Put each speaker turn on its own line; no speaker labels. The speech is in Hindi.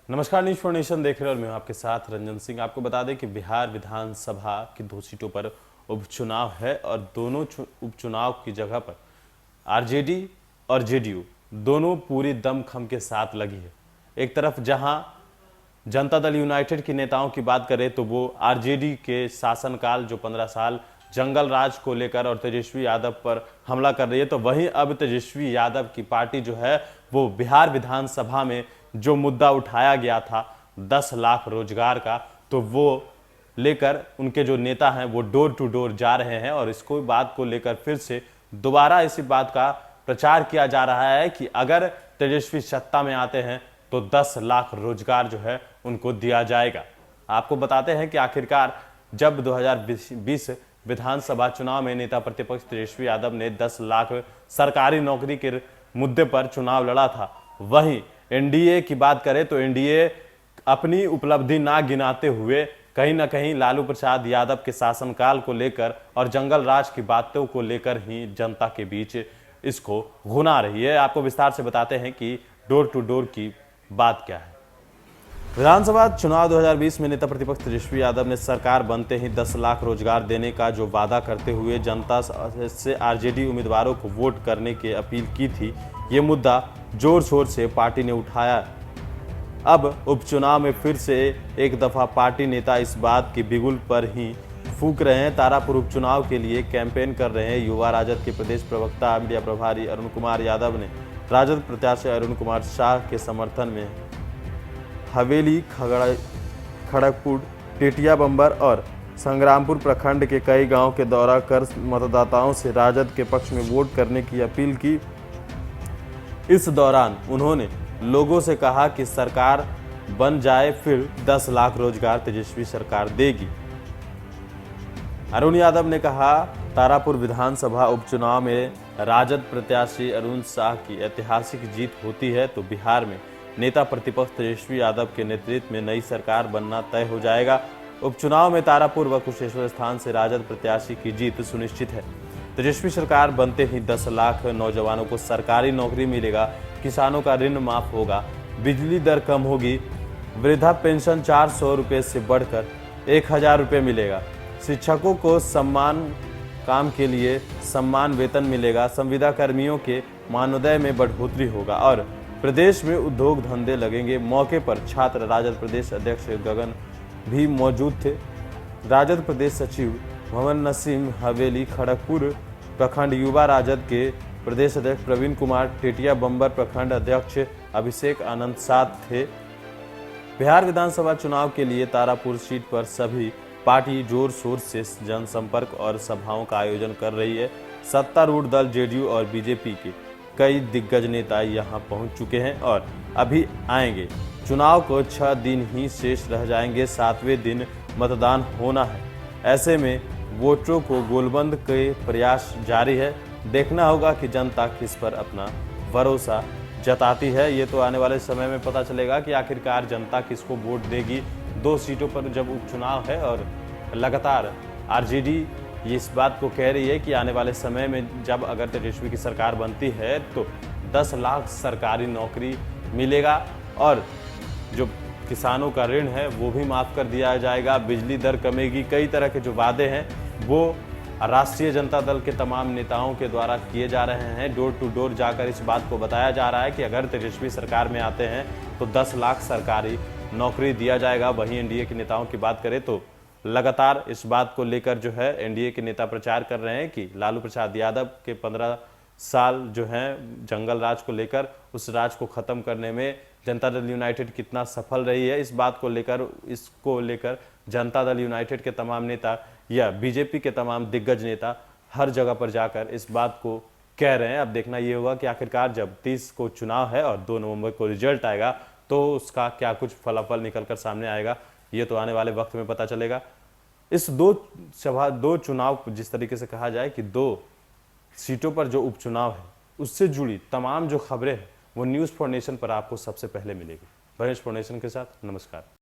नमस्कार, न्यूज फॉर नेशन देख रहे हैं और मैं आपके साथ रंजन सिंह। आपको बता दें कि बिहार विधानसभा की 2 सीटों पर उपचुनाव है और दोनों उपचुनाव की जगह पर आरजेडी और जेडीयू दोनों पूरी दमखम के साथ लगी है। एक तरफ जहां जनता दल यूनाइटेड के नेताओं की बात करें तो वो आरजेडी के शासनकाल जो 15 साल जंगल राज को लेकर और तेजस्वी यादव पर हमला कर रही है, तो वहीं अब तेजस्वी यादव की पार्टी जो है वो बिहार विधानसभा में जो मुद्दा उठाया गया था 10 लाख रोजगार का, तो वो लेकर उनके जो नेता हैं वो डोर टू डोर जा रहे हैं और इसको बात को लेकर फिर से दोबारा इसी बात का प्रचार किया जा रहा है कि अगर तेजस्वी सत्ता में आते हैं तो 10 लाख रोजगार जो है उनको दिया जाएगा। आपको बताते हैं कि आखिरकार जब 2020 विधानसभा चुनाव में नेता प्रतिपक्ष तेजस्वी यादव ने 10 लाख सरकारी नौकरी के मुद्दे पर चुनाव लड़ा था, वहीं एनडीए की बात करें तो एनडीए अपनी उपलब्धि ना गिनाते हुए कहीं ना कहीं लालू प्रसाद यादव के शासनकाल को लेकर और जंगल राज की बातों को लेकर ही जनता के बीच इसको घुना रही है। आपको विस्तार से बताते हैं कि डोर टू डोर की बात क्या है। विधानसभा चुनाव 2020 में नेता प्रतिपक्ष तेजस्वी यादव ने सरकार बनते ही 10 लाख रोजगार देने का जो वादा करते हुए जनता से आरजेडी उम्मीदवारों को वोट करने की अपील की थी। ये मुद्दा जोर शोर से पार्टी ने उठाया। अब उपचुनाव में फिर से एक दफा पार्टी नेता इस बात की बिगुल पर ही फूंक रहे हैं। तारापुर उपचुनाव के लिए कैंपेन कर रहे हैं युवा राजद के प्रदेश प्रवक्ता मीडिया प्रभारी अरुण कुमार यादव ने राजद प्रत्याशी अरुण कुमार शाह के समर्थन में हवेली, खड़गपुर, टेटिया बंबर और संग्रामपुर प्रखंड के कई गांव के दौरा कर मतदाताओं से राजद के पक्ष में वोट करने की अपील की। इस दौरान उन्होंने लोगों से कहा कि सरकार बन जाए फिर 10 लाख रोजगार तेजस्वी सरकार देगी। अरुण यादव ने कहा, तारापुर विधानसभा उपचुनाव में राजद प्रत्याशी अरुण शाह की ऐतिहासिक जीत होती है तो बिहार में नेता प्रतिपक्ष तेजस्वी यादव के नेतृत्व में नई सरकार बनना तय हो जाएगा। उपचुनाव में तारापुर व कुशेश्वर स्थान से राजद प्रत्याशी की जीत सुनिश्चित है। तेजस्वी सरकार बनते ही 10 लाख नौजवानों को सरकारी नौकरी मिलेगा, किसानों का ऋण माफ होगा, बिजली दर कम होगी, वृद्धा पेंशन 400 रुपये से बढ़कर 1000 रुपये मिलेगा, शिक्षकों को सम्मान काम के लिए सम्मान वेतन मिलेगा, संविदा कर्मियों के मानदेय में बढ़ोतरी होगा और प्रदेश में उद्योग धंधे लगेंगे। मौके पर छात्र राजद प्रदेश अध्यक्ष गगन भी मौजूद थे। राजद प्रदेश सचिव मोहम्मद नसीम, हवेली खड़गपुर प्रखंड युवा राजद के प्रदेश अध्यक्ष प्रवीण कुमार, टेटिया बंबर प्रखंड अध्यक्ष अभिषेक आनंद साथ थे। बिहार विधानसभा चुनाव के लिए तारापुर सीट पर सभी पार्टी जोर शोर से जनसंपर्क और सभाओं का आयोजन कर रही है। सत्तारूढ़ दल जेडीयू और बीजेपी के कई दिग्गज नेता यहां पहुंच चुके हैं और अभी आएंगे। चुनाव को 6 दिन ही शेष रह जाएंगे, 7वें दिन मतदान होना है। ऐसे में वोटरों को गोलबंद के प्रयास जारी है। देखना होगा कि जनता किस पर अपना भरोसा जताती है। ये तो आने वाले समय में पता चलेगा कि आखिरकार जनता किसको वोट देगी। 2 सीटों पर जब उपचुनाव है और लगातार आरजेडी ये इस बात को कह रही है कि आने वाले समय में जब अगर तेजस्वी की सरकार बनती है तो 10 लाख सरकारी नौकरी मिलेगा और जो किसानों का ऋण है वो भी माफ़ कर दिया जाएगा, बिजली दर कमेगी। कई तरह के जो वादे हैं वो राष्ट्रीय जनता दल के तमाम नेताओं के द्वारा किए जा रहे हैं। डोर टू डोर जाकर इस बात को बताया जा रहा है कि अगर तेजस्वी सरकार में आते हैं तो 10 लाख सरकारी नौकरी दिया जाएगा। वहीं एनडीए के नेताओं की बात करें तो लगातार इस बात को लेकर जो है एनडीए के नेता प्रचार कर रहे हैं कि लालू प्रसाद यादव के 15 साल जो हैं जंगल राज को लेकर उस राज को ख़त्म करने में जनता दल यूनाइटेड कितना सफल रही है। इस बात को लेकर जनता दल यूनाइटेड के तमाम नेता या बीजेपी के तमाम दिग्गज नेता हर जगह पर जाकर इस बात को कह रहे हैं। अब देखना ये होगा कि आखिरकार जब 30 को चुनाव है और 2 नवंबर को रिजल्ट आएगा तो उसका क्या कुछ फलाफल निकल कर सामने आएगा, ये तो आने वाले वक्त में पता चलेगा। इस 2 चुनाव जिस तरीके से कहा जाए कि 2 सीटों पर जो उपचुनाव है उससे जुड़ी तमाम जो खबरें हैं वो न्यूज़ फॉर नेशन पर आपको सबसे पहले मिलेगी। न्यूज़ फॉर नेशन के साथ नमस्कार।